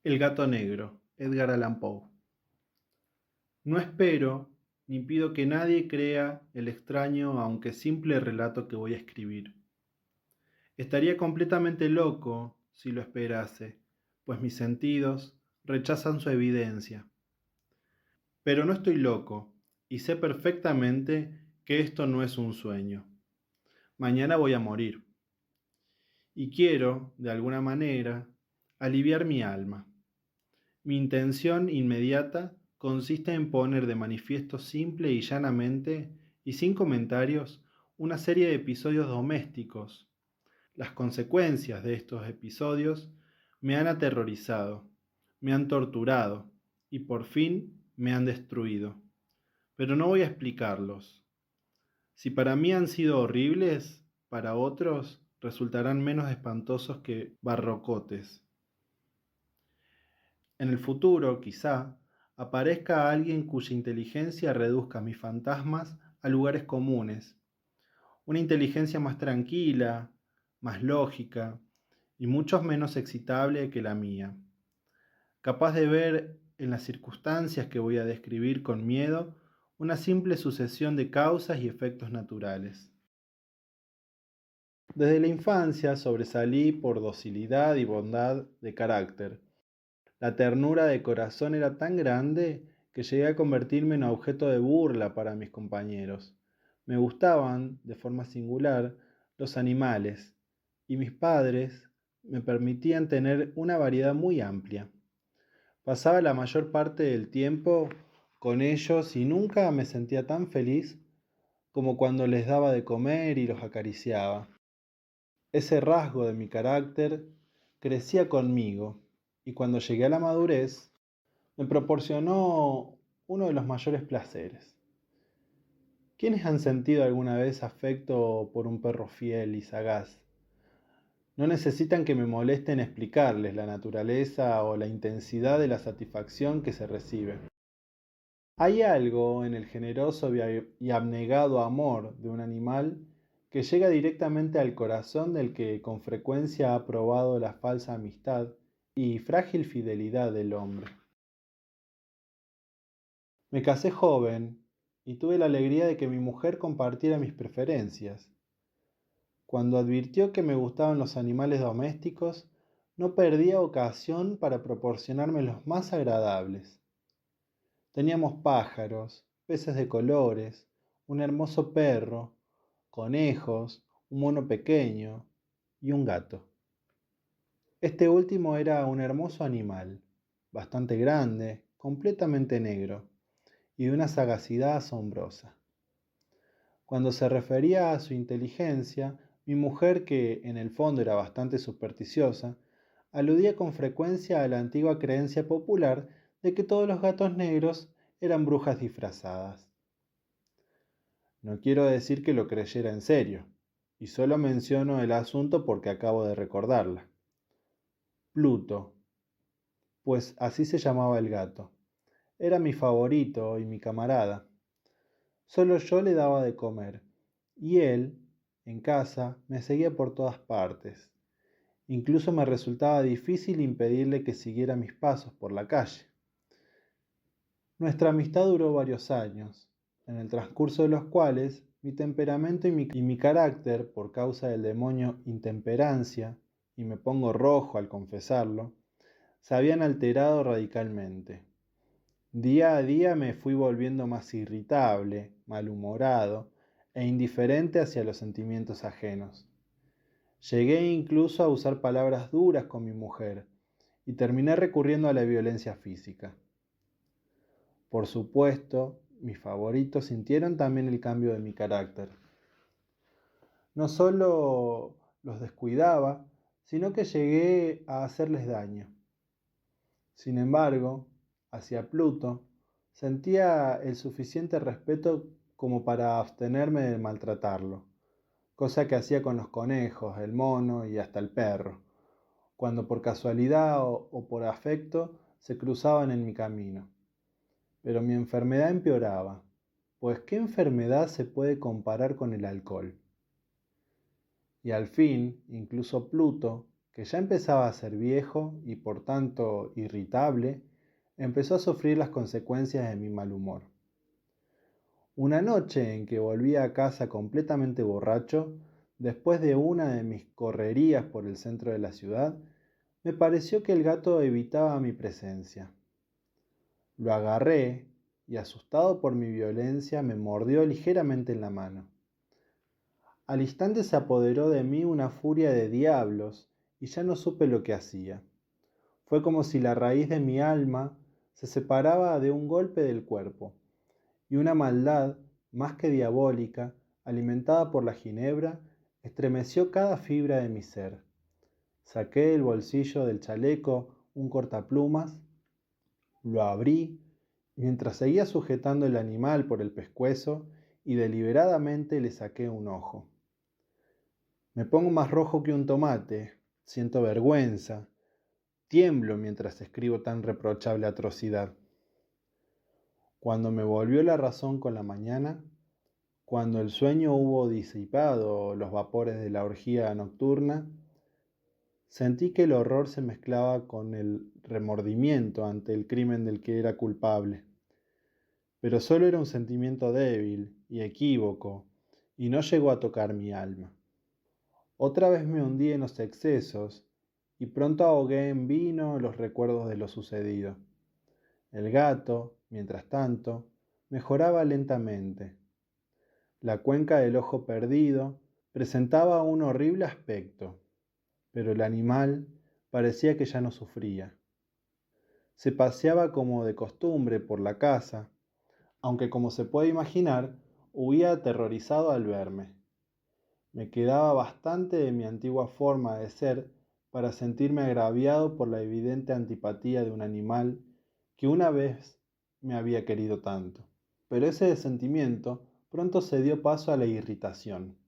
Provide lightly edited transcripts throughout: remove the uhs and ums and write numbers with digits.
El gato negro, Edgar Allan Poe. No espero ni pido que nadie crea el extraño aunque simple relato que voy a escribir. Estaría completamente loco si lo esperase, pues mis sentidos rechazan su evidencia. Pero no estoy loco y sé perfectamente que esto no es un sueño. Mañana voy a morir. Y quiero, de alguna manera, aliviar mi alma. Mi intención inmediata consiste en poner de manifiesto simple y llanamente, y sin comentarios, una serie de episodios domésticos. Las consecuencias de estos episodios me han aterrorizado, me han torturado y por fin me han destruido. Pero no voy a explicarlos. Si para mí han sido horribles, para otros resultarán menos espantosos que barrocotes. En el futuro, quizá, aparezca alguien cuya inteligencia reduzca mis fantasmas a lugares comunes. Una inteligencia más tranquila, más lógica y mucho menos excitable que la mía. Capaz de ver en las circunstancias que voy a describir con miedo una simple sucesión de causas y efectos naturales. Desde la infancia sobresalí por docilidad y bondad de carácter. La ternura de corazón era tan grande que llegué a convertirme en objeto de burla para mis compañeros. Me gustaban, de forma singular, los animales, y mis padres me permitían tener una variedad muy amplia. Pasaba la mayor parte del tiempo con ellos y nunca me sentía tan feliz como cuando les daba de comer y los acariciaba. Ese rasgo de mi carácter crecía conmigo y cuando llegué a la madurez me proporcionó uno de los mayores placeres. ¿Quiénes han sentido alguna vez afecto por un perro fiel y sagaz? No necesitan que me molesten explicarles la naturaleza o la intensidad de la satisfacción que se recibe. Hay algo en el generoso y abnegado amor de un animal que llega directamente al corazón del que con frecuencia ha probado la falsa amistad y frágil fidelidad del hombre. Me casé joven y tuve la alegría de que mi mujer compartiera mis preferencias. Cuando advirtió que me gustaban los animales domésticos, no perdía ocasión para proporcionarme los más agradables. Teníamos pájaros, peces de colores, un hermoso perro, conejos, un mono pequeño y un gato. Este último era un hermoso animal, bastante grande, completamente negro y de una sagacidad asombrosa. Cuando se refería a su inteligencia, mi mujer, que en el fondo era bastante supersticiosa, aludía con frecuencia a la antigua creencia popular de que todos los gatos negros eran brujas disfrazadas. No quiero decir que lo creyera en serio, y solo menciono el asunto porque acabo de recordarla. Pluto, pues así se llamaba el gato, era mi favorito y mi camarada. Solo yo le daba de comer, y él, en casa, me seguía por todas partes. Incluso me resultaba difícil impedirle que siguiera mis pasos por la calle. Nuestra amistad duró varios años, en el transcurso de los cuales mi temperamento y mi carácter, por causa del demonio intemperancia, y me pongo rojo al confesarlo, se habían alterado radicalmente. Día a día me fui volviendo más irritable, malhumorado e indiferente hacia los sentimientos ajenos. Llegué incluso a usar palabras duras con mi mujer y terminé recurriendo a la violencia física. Por supuesto, mis favoritos sintieron también el cambio de mi carácter. No solo los descuidaba, sino que llegué a hacerles daño. Sin embargo, hacia Pluto, sentía el suficiente respeto como para abstenerme de maltratarlo, cosa que hacía con los conejos, el mono y hasta el perro, cuando por casualidad o por afecto se cruzaban en mi camino. Pero mi enfermedad empeoraba, pues ¿qué enfermedad se puede comparar con el alcohol? Y al fin, incluso Pluto, que ya empezaba a ser viejo y por tanto irritable, empezó a sufrir las consecuencias de mi mal humor. Una noche en que volví a casa completamente borracho, después de una de mis correrías por el centro de la ciudad, me pareció que el gato evitaba mi presencia. Lo agarré y, asustado por mi violencia, me mordió ligeramente en la mano. Al instante se apoderó de mí una furia de diablos y ya no supe lo que hacía. Fue como si la raíz de mi alma se separaba de un golpe del cuerpo, y una maldad, más que diabólica, alimentada por la ginebra, estremeció cada fibra de mi ser. Saqué del bolsillo del chaleco un cortaplumas, lo abrí, mientras seguía sujetando el animal por el pescuezo, y deliberadamente le saqué un ojo. Me pongo más rojo que un tomate, siento vergüenza, tiemblo mientras escribo tan reprochable atrocidad. Cuando me volvió la razón con la mañana, cuando el sueño hubo disipado los vapores de la orgía nocturna, sentí que el horror se mezclaba con el remordimiento ante el crimen del que era culpable. Pero solo era un sentimiento débil y equívoco, y no llegó a tocar mi alma. Otra vez me hundí en los excesos, y pronto ahogué en vino los recuerdos de lo sucedido. El gato, mientras tanto, mejoraba lentamente. La cuenca del ojo perdido presentaba un horrible aspecto, pero el animal parecía que ya no sufría. Se paseaba como de costumbre por la casa, aunque como se puede imaginar, huía aterrorizado al verme. Me quedaba bastante de mi antigua forma de ser para sentirme agraviado por la evidente antipatía de un animal que una vez me había querido tanto. Pero ese sentimiento pronto se dio paso a la irritación,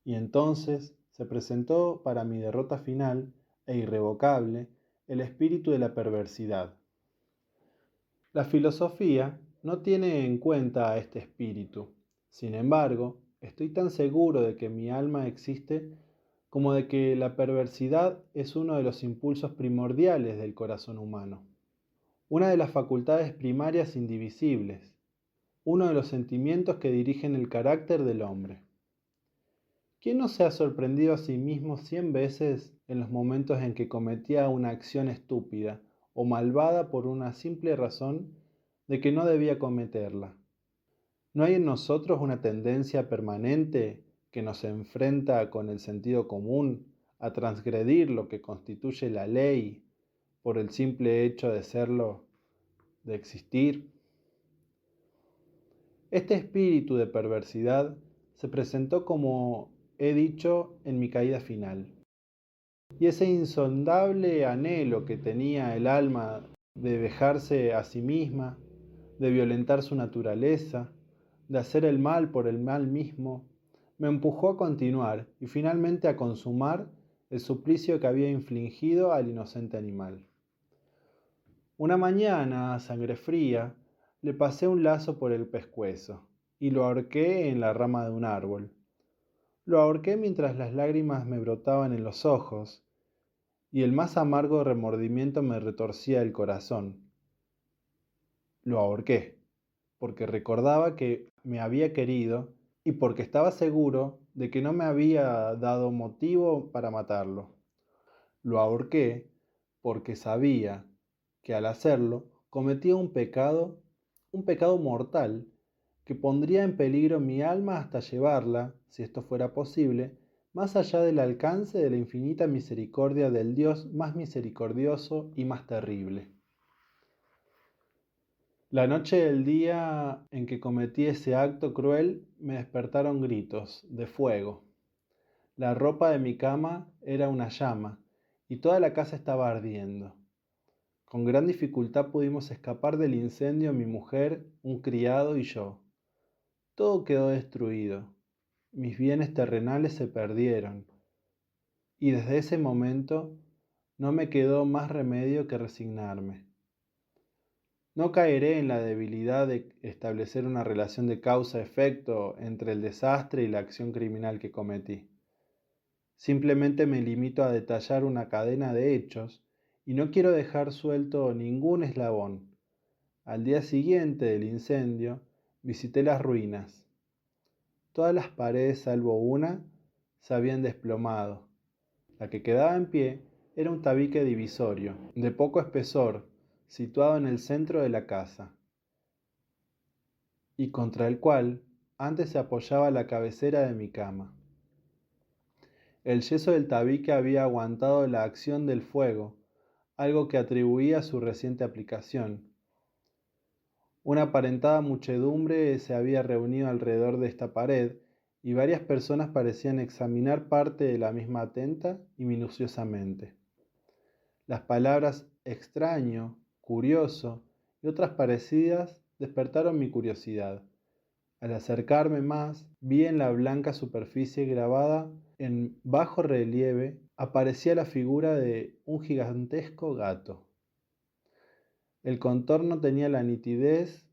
y entonces se presentó para mi derrota final e irrevocable el espíritu de la perversidad. La filosofía no tiene en cuenta a este espíritu. Sin embargo, estoy tan seguro de que mi alma existe como de que la perversidad es uno de los impulsos primordiales del corazón humano, una de las facultades primarias indivisibles, uno de los sentimientos que dirigen el carácter del hombre. ¿Quién no se ha sorprendido a sí mismo 100 veces en los momentos en que cometía una acción estúpida o malvada por una simple razón de que no debía cometerla? ¿No hay en nosotros una tendencia permanente que nos enfrenta con el sentido común a transgredir lo que constituye la ley por el simple hecho de serlo, de existir? Este espíritu de perversidad se presentó, como he dicho, en mi caída final. Y ese insondable anhelo que tenía el alma de dejarse a sí misma, de violentar su naturaleza, de hacer el mal por el mal mismo, me empujó a continuar y finalmente a consumar el suplicio que había infligido al inocente animal. Una mañana, a sangre fría, le pasé un lazo por el pescuezo y lo ahorqué en la rama de un árbol. Lo ahorqué mientras las lágrimas me brotaban en los ojos y el más amargo remordimiento me retorcía el corazón. Lo ahorqué, porque recordaba que me había querido y porque estaba seguro de que no me había dado motivo para matarlo. Lo ahorqué porque sabía que al hacerlo cometía un pecado mortal que pondría en peligro mi alma hasta llevarla, si esto fuera posible, más allá del alcance de la infinita misericordia del Dios más misericordioso y más terrible. La noche del día en que cometí ese acto cruel me despertaron gritos de fuego. La ropa de mi cama era una llama y toda la casa estaba ardiendo. Con gran dificultad pudimos escapar del incendio mi mujer, un criado y yo. Todo quedó destruido. Mis bienes terrenales se perdieron. Y desde ese momento no me quedó más remedio que resignarme. No caeré en la debilidad de establecer una relación de causa-efecto entre el desastre y la acción criminal que cometí. Simplemente me limito a detallar una cadena de hechos y no quiero dejar suelto ningún eslabón. Al día siguiente del incendio, visité las ruinas. Todas las paredes salvo una se habían desplomado. La que quedaba en pie era un tabique divisorio, de poco espesor, situado en el centro de la casa, y contra el cual antes se apoyaba la cabecera de mi cama. El yeso del tabique había aguantado la acción del fuego, algo que atribuía a su reciente aplicación. Una aparentada muchedumbre se había reunido alrededor de esta pared y varias personas parecían examinar parte de la misma atenta y minuciosamente. Las palabras extraño, curioso y otras parecidas despertaron mi curiosidad. Al acercarme más, vi en la blanca superficie grabada en bajo relieve aparecía la figura de un gigantesco gato. El contorno tenía la nitidez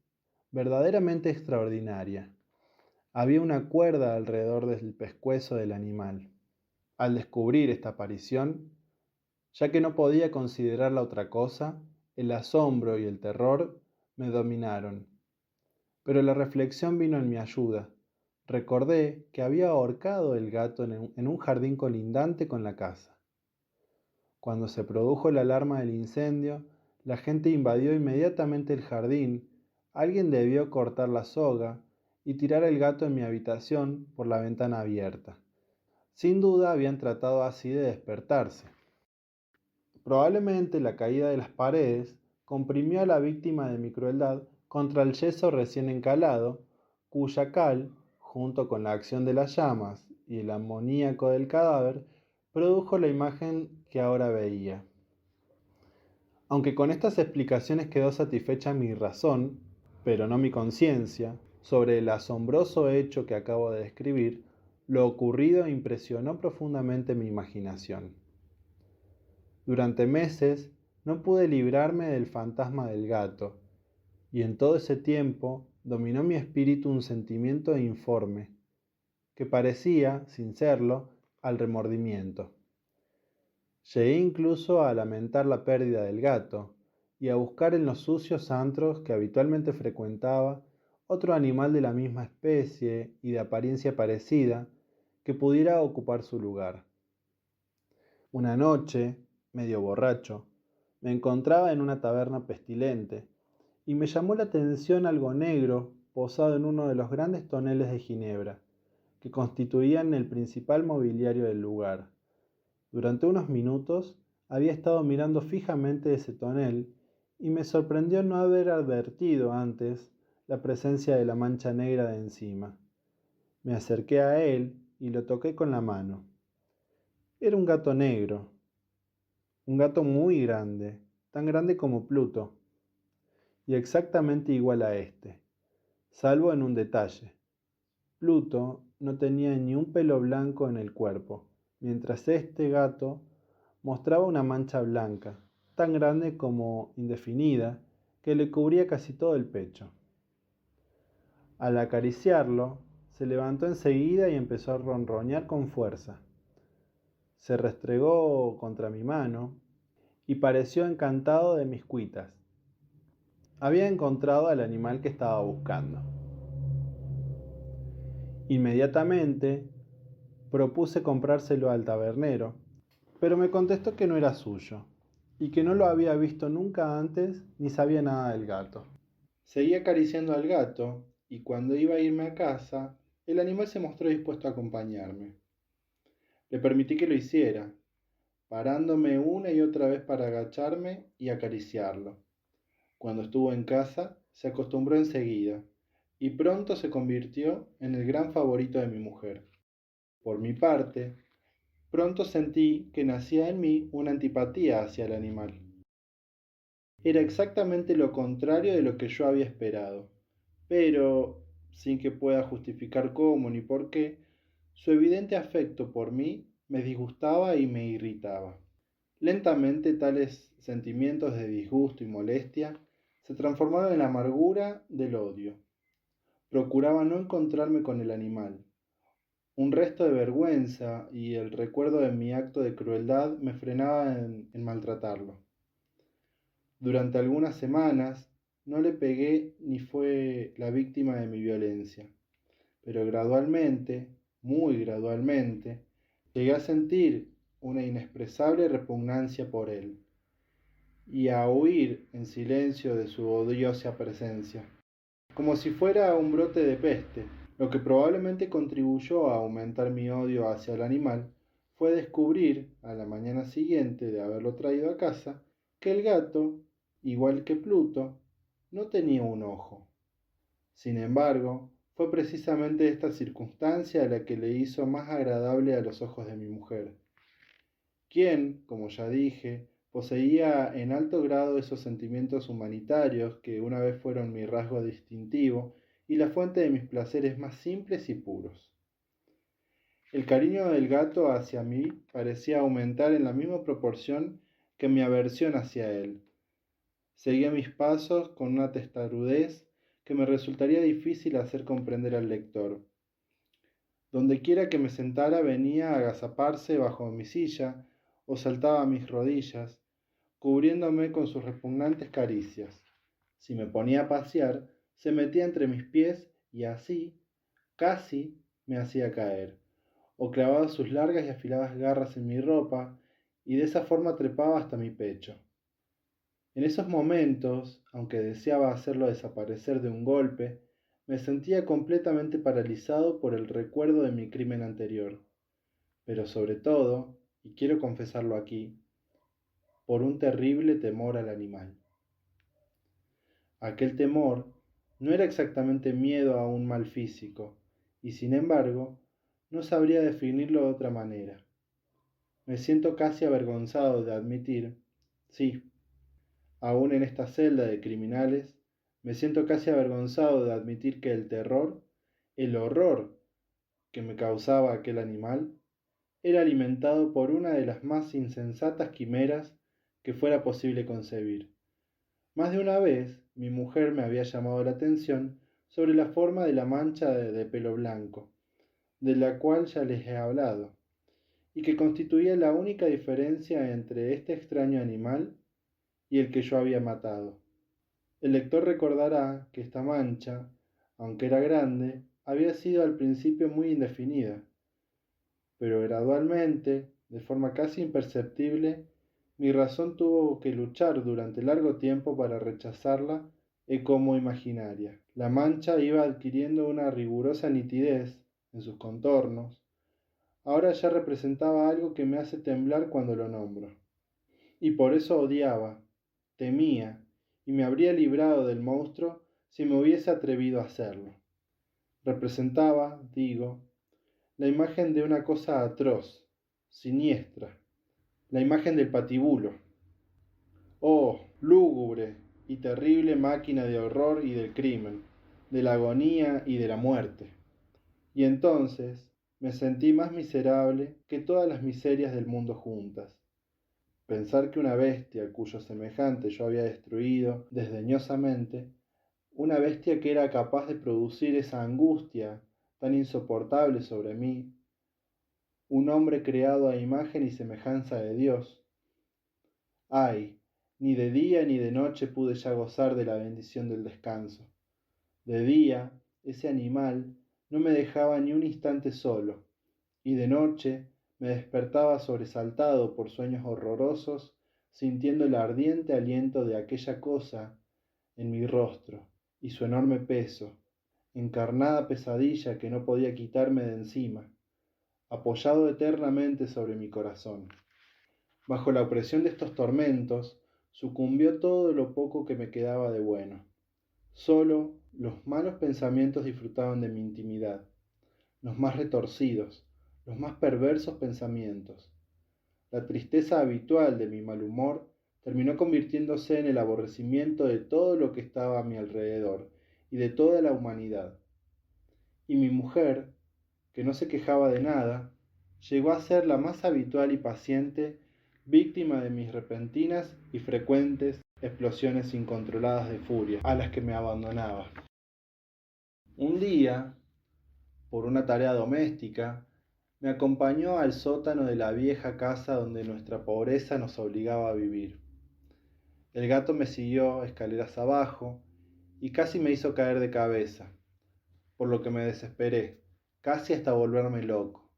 verdaderamente extraordinaria. Había una cuerda alrededor del pescuezo del animal. Al descubrir esta aparición, ya que no podía considerarla otra cosa, el asombro y el terror me dominaron. Pero la reflexión vino en mi ayuda. Recordé que había ahorcado el gato en un jardín colindante con la casa. Cuando se produjo la alarma del incendio, la gente invadió inmediatamente el jardín. Alguien debió cortar la soga y tirar el gato en mi habitación por la ventana abierta. Sin duda habían tratado así de despertarse. Probablemente la caída de las paredes comprimió a la víctima de mi crueldad contra el yeso recién encalado, cuya cal, junto con la acción de las llamas y el amoníaco del cadáver, produjo la imagen que ahora veía. Aunque con estas explicaciones quedó satisfecha mi razón, pero no mi conciencia, sobre el asombroso hecho que acabo de describir, lo ocurrido impresionó profundamente mi imaginación. Durante meses no pude librarme del fantasma del gato, y en todo ese tiempo dominó mi espíritu un sentimiento informe, que parecía, sin serlo, al remordimiento. Llegué incluso a lamentar la pérdida del gato, y a buscar en los sucios antros que habitualmente frecuentaba otro animal de la misma especie y de apariencia parecida que pudiera ocupar su lugar. Una noche, medio borracho, me encontraba en una taberna pestilente y me llamó la atención algo negro posado en uno de los grandes toneles de ginebra, que constituían el principal mobiliario del lugar. Durante unos minutos había estado mirando fijamente ese tonel y me sorprendió no haber advertido antes la presencia de la mancha negra de encima. Me acerqué a él y lo toqué con la mano. Era un gato negro, un gato muy grande, tan grande como Pluto, y exactamente igual a este, salvo en un detalle. Pluto no tenía ni un pelo blanco en el cuerpo, mientras este gato mostraba una mancha blanca, tan grande como indefinida, que le cubría casi todo el pecho. Al acariciarlo, se levantó enseguida y empezó a ronronear con fuerza. Se restregó contra mi mano y pareció encantado de mis cuitas. Había encontrado al animal que estaba buscando. Inmediatamente propuse comprárselo al tabernero, pero me contestó que no era suyo y que no lo había visto nunca antes ni sabía nada del gato. Seguí acariciando al gato y cuando iba a irme a casa, el animal se mostró dispuesto a acompañarme. Le permití que lo hiciera, parándome una y otra vez para agacharme y acariciarlo. Cuando estuvo en casa, se acostumbró enseguida y pronto se convirtió en el gran favorito de mi mujer. Por mi parte, pronto sentí que nacía en mí una antipatía hacia el animal. Era exactamente lo contrario de lo que yo había esperado, pero, sin que pueda justificar cómo ni por qué, su evidente afecto por mí me disgustaba y me irritaba. Lentamente tales sentimientos de disgusto y molestia se transformaron en la amargura del odio. Procuraba no encontrarme con el animal. Un resto de vergüenza y el recuerdo de mi acto de crueldad me frenaba en maltratarlo. Durante algunas semanas no le pegué ni fue la víctima de mi violencia, pero gradualmente, muy gradualmente, llegué a sentir una inexpresable repugnancia por él y a huir en silencio de su odiosa presencia, como si fuera un brote de peste. Lo que probablemente contribuyó a aumentar mi odio hacia el animal fue descubrir, a la mañana siguiente de haberlo traído a casa, que el gato, igual que Pluto, no tenía un ojo. Sin embargo, fue precisamente esta circunstancia la que le hizo más agradable a los ojos de mi mujer, quien, como ya dije, poseía en alto grado esos sentimientos humanitarios que una vez fueron mi rasgo distintivo y la fuente de mis placeres más simples y puros. El cariño del gato hacia mí parecía aumentar en la misma proporción que mi aversión hacia él. Seguía mis pasos con una testarudez que me resultaría difícil hacer comprender al lector. Dondequiera que me sentara venía a agazaparse bajo mi silla o saltaba a mis rodillas, cubriéndome con sus repugnantes caricias. Si me ponía a pasear, se metía entre mis pies y así, casi, me hacía caer, o clavaba sus largas y afiladas garras en mi ropa y de esa forma trepaba hasta mi pecho. En esos momentos, aunque deseaba hacerlo desaparecer de un golpe, me sentía completamente paralizado por el recuerdo de mi crimen anterior, pero sobre todo, y quiero confesarlo aquí, por un terrible temor al animal. Aquel temor no era exactamente miedo a un mal físico, y sin embargo, no sabría definirlo de otra manera. Me siento casi avergonzado de admitir, sí, aún en esta celda de criminales, me siento casi avergonzado de admitir que el terror, el horror que me causaba aquel animal, era alimentado por una de las más insensatas quimeras que fuera posible concebir. Más de una vez mi mujer me había llamado la atención sobre la forma de la mancha de pelo blanco, de la cual ya les he hablado, y que constituía la única diferencia entre este extraño animal y el que yo había matado. El lector recordará que esta mancha, aunque era grande, había sido al principio muy indefinida, pero gradualmente, de forma casi imperceptible, mi razón tuvo que luchar durante largo tiempo para rechazarla como imaginaria. La mancha iba adquiriendo una rigurosa nitidez en sus contornos. Ahora ya representaba algo que me hace temblar cuando lo nombro. Y por eso odiaba, temía, y me habría librado del monstruo si me hubiese atrevido a hacerlo. Representaba, digo, la imagen de una cosa atroz, siniestra, la imagen del patíbulo. Oh, lúgubre y terrible máquina de horror y del crimen, de la agonía y de la muerte. Y entonces me sentí más miserable que todas las miserias del mundo juntas. Pensar que una bestia cuyo semejante yo había destruido desdeñosamente, una bestia que era capaz de producir esa angustia tan insoportable sobre mí, un hombre creado a imagen y semejanza de Dios. Ay, ni de día ni de noche pude ya gozar de la bendición del descanso. De día, ese animal no me dejaba ni un instante solo, y de noche me despertaba sobresaltado por sueños horrorosos, sintiendo el ardiente aliento de aquella cosa en mi rostro y su enorme peso, encarnada pesadilla que no podía quitarme de encima, apoyado eternamente sobre mi corazón. Bajo la opresión de estos tormentos, sucumbió todo lo poco que me quedaba de bueno. Solo los malos pensamientos disfrutaban de mi intimidad, los más retorcidos, los más perversos pensamientos. La tristeza habitual de mi mal humor terminó convirtiéndose en el aborrecimiento de todo lo que estaba a mi alrededor y de toda la humanidad. Y mi mujer, que no se quejaba de nada, llegó a ser la más habitual y paciente víctima de mis repentinas y frecuentes explosiones incontroladas de furia a las que me abandonaba. Un día, por una tarea doméstica, Me acompañó al sótano de la vieja casa donde nuestra pobreza nos obligaba a vivir. El gato me siguió escaleras abajo y casi me hizo caer de cabeza, por lo que me desesperé, casi hasta volverme loco.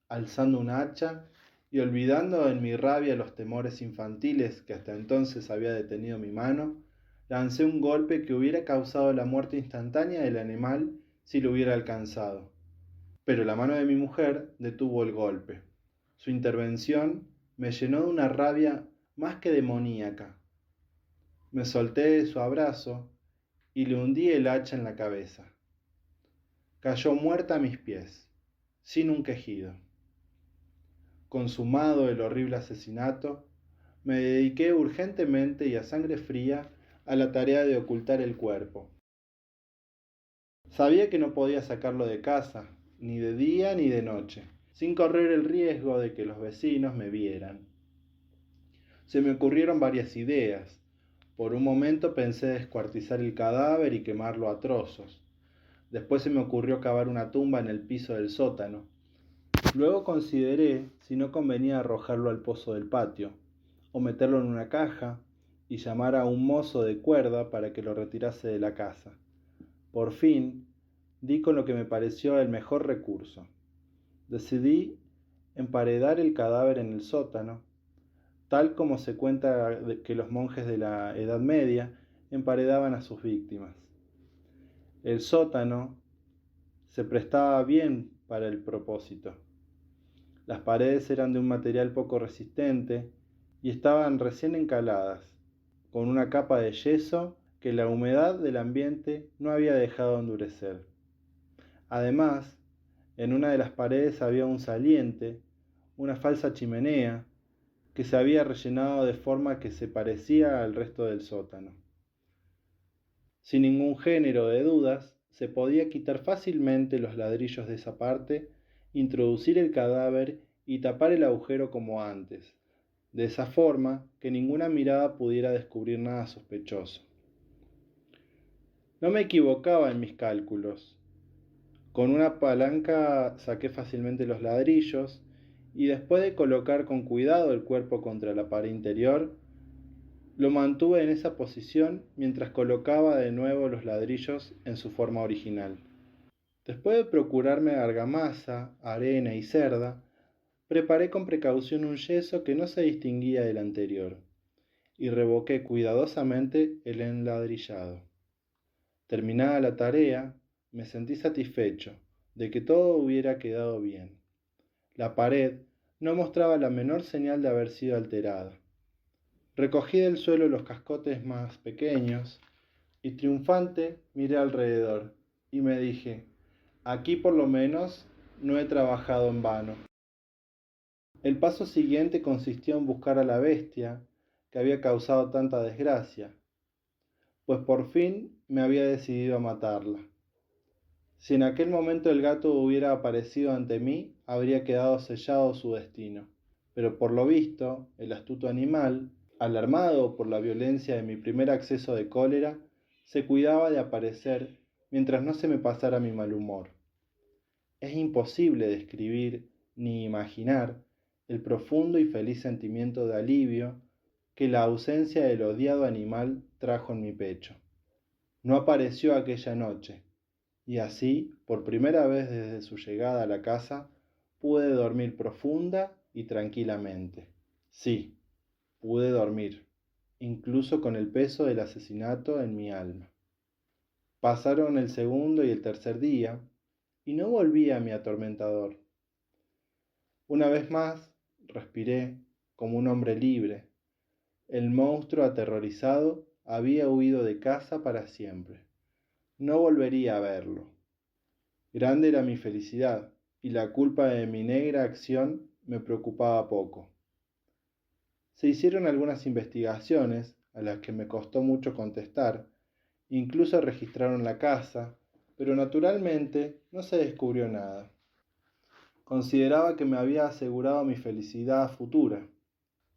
Alzando un hacha y olvidando en mi rabia los temores infantiles que hasta entonces había detenido mi mano, lancé un golpe que hubiera causado la muerte instantánea del animal si lo hubiera alcanzado. Pero la mano de mi mujer detuvo el golpe. Su intervención me llenó de una rabia más que demoníaca. Me solté de su abrazo y le hundí el hacha en la cabeza. Cayó muerta a mis pies, sin un quejido. Consumado el horrible asesinato, me dediqué urgentemente y a sangre fría a la tarea de ocultar el cuerpo. Sabía que no podía sacarlo de casa, ni de día ni de noche, sin correr el riesgo de que los vecinos me vieran. Se me ocurrieron varias ideas. Por un momento pensé descuartizar el cadáver y quemarlo a trozos. Después se me ocurrió cavar una tumba en el piso del sótano. Luego consideré si no convenía arrojarlo al pozo del patio, o meterlo en una caja y llamar a un mozo de cuerda para que lo retirase de la casa. Por fin, di con lo que me pareció el mejor recurso. Decidí emparedar el cadáver en el sótano, tal como se cuenta que los monjes de la Edad Media emparedaban a sus víctimas. El sótano se prestaba bien para el propósito. Las paredes eran de un material poco resistente y estaban recién encaladas, con una capa de yeso que la humedad del ambiente no había dejado endurecer. Además, en una de las paredes había un saliente, una falsa chimenea, que se había rellenado de forma que se parecía al resto del sótano. Sin ningún género de dudas, se podía quitar fácilmente los ladrillos de esa parte, introducir el cadáver y tapar el agujero como antes, de esa forma que ninguna mirada pudiera descubrir nada sospechoso. No me equivocaba en mis cálculos. Con una palanca saqué fácilmente los ladrillos y después de colocar con cuidado el cuerpo contra la pared interior, lo mantuve en esa posición mientras colocaba de nuevo los ladrillos en su forma original. Después de procurarme argamasa, arena y cerda, preparé con precaución un yeso que no se distinguía del anterior y revoqué cuidadosamente el enladrillado. Terminada la tarea, me sentí satisfecho de que todo hubiera quedado bien. La pared no mostraba la menor señal de haber sido alterada. Recogí del suelo los cascotes más pequeños y triunfante miré alrededor y me dije, aquí por lo menos no he trabajado en vano. El paso siguiente consistió en buscar a la bestia que había causado tanta desgracia, pues por fin me había decidido a matarla. Si en aquel momento el gato hubiera aparecido ante mí, habría quedado sellado su destino. Pero por lo visto, el astuto animal, alarmado por la violencia de mi primer acceso de cólera, se cuidaba de aparecer mientras no se me pasara mi mal humor. Es imposible describir ni imaginar el profundo y feliz sentimiento de alivio que la ausencia del odiado animal trajo en mi pecho. No apareció aquella noche, y así, por primera vez desde su llegada a la casa, pude dormir profunda y tranquilamente. Sí, pude dormir, incluso con el peso del asesinato en mi alma. Pasaron el segundo y el tercer día, y no volví a mi atormentador. Una vez más, respiré como un hombre libre. El monstruo aterrorizado había huido de casa para siempre. No volvería a verlo. Grande era mi felicidad, y la culpa de mi negra acción me preocupaba poco. Se hicieron algunas investigaciones, a las que me costó mucho contestar, incluso registraron la casa, pero naturalmente no se descubrió nada. Consideraba que me había asegurado mi felicidad futura.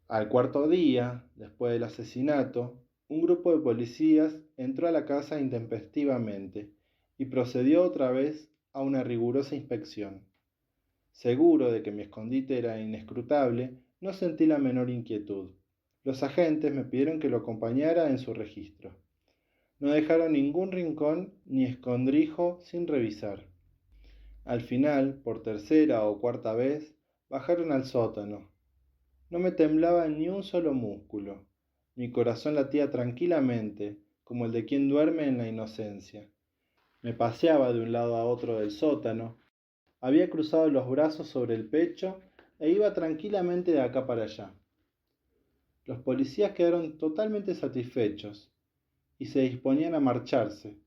Al cuarto día, después del asesinato, un grupo de policías entró a la casa intempestivamente y procedió otra vez a una rigurosa inspección. Seguro de que mi escondite era inescrutable, no sentí la menor inquietud. Los agentes me pidieron que lo acompañara en su registro. No dejaron ningún rincón ni escondrijo sin revisar. Al final, por tercera o cuarta vez, bajaron al sótano. No me temblaba ni un solo músculo. Mi corazón latía tranquilamente, como el de quien duerme en la inocencia. Me paseaba de un lado a otro del sótano, había cruzado los brazos sobre el pecho e iba tranquilamente de acá para allá. Los policías quedaron totalmente satisfechos y se disponían a marcharse.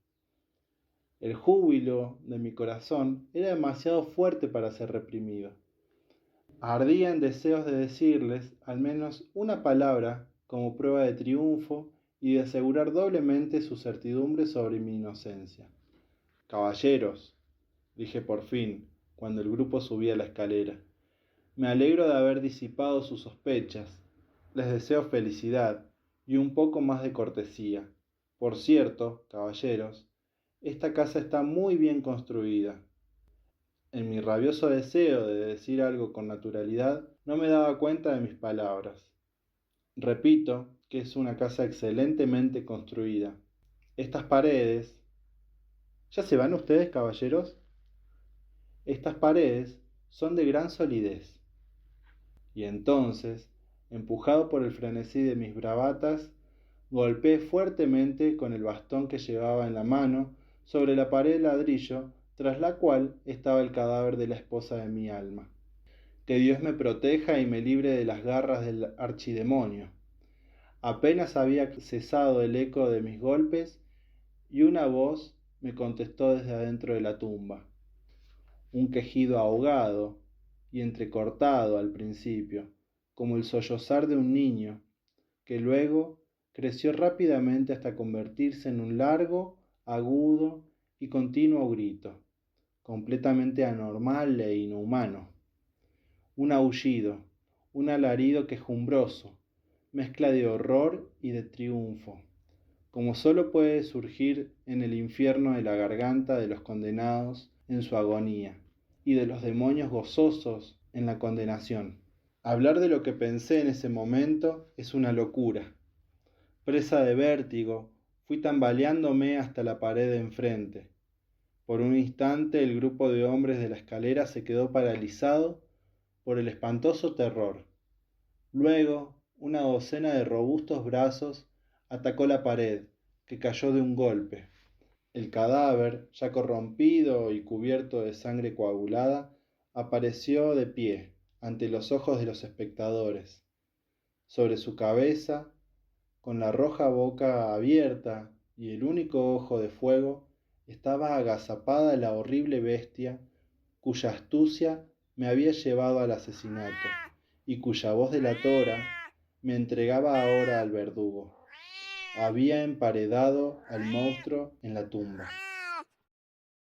El júbilo de mi corazón era demasiado fuerte para ser reprimido. Ardía en deseos de decirles al menos una palabra como prueba de triunfo y de asegurar doblemente su certidumbre sobre mi inocencia. Caballeros, dije por fin, cuando el grupo subía la escalera, me alegro de haber disipado sus sospechas. Les deseo felicidad y un poco más de cortesía. Por cierto, caballeros, esta casa está muy bien construida. En mi rabioso deseo de decir algo con naturalidad, no me daba cuenta de mis palabras. Repito que es una casa excelentemente construida. Estas paredes... ¿Ya se van ustedes, caballeros? Estas paredes son de gran solidez. Y entonces, empujado por el frenesí de mis bravatas, golpeé fuertemente con el bastón que llevaba en la mano sobre la pared de ladrillo tras la cual estaba el cadáver de la esposa de mi alma. Que Dios me proteja y me libre de las garras del archidemonio. Apenas había cesado el eco de mis golpes y una voz me contestó desde adentro de la tumba. Un quejido ahogado y entrecortado al principio, como el sollozar de un niño, que luego creció rápidamente hasta convertirse en un largo, agudo y continuo grito, completamente anormal e inhumano. Un aullido, un alarido quejumbroso, mezcla de horror y de triunfo, como solo puede surgir en el infierno de la garganta de los condenados en su agonía, y de los demonios gozosos en la condenación. Hablar de lo que pensé en ese momento es una locura. Presa de vértigo, fui tambaleándome hasta la pared de enfrente. Por un instante el grupo de hombres de la escalera se quedó paralizado por el espantoso terror. Luego, una docena de robustos brazos atacó la pared, que cayó de un golpe. El cadáver, ya corrompido y cubierto de sangre coagulada, apareció de pie ante los ojos de los espectadores. Sobre su cabeza, con la roja boca abierta y el único ojo de fuego, estaba agazapada la horrible bestia cuya astucia me había llevado al asesinato y cuya voz delatora me entregaba ahora al verdugo. Había emparedado al monstruo en la tumba.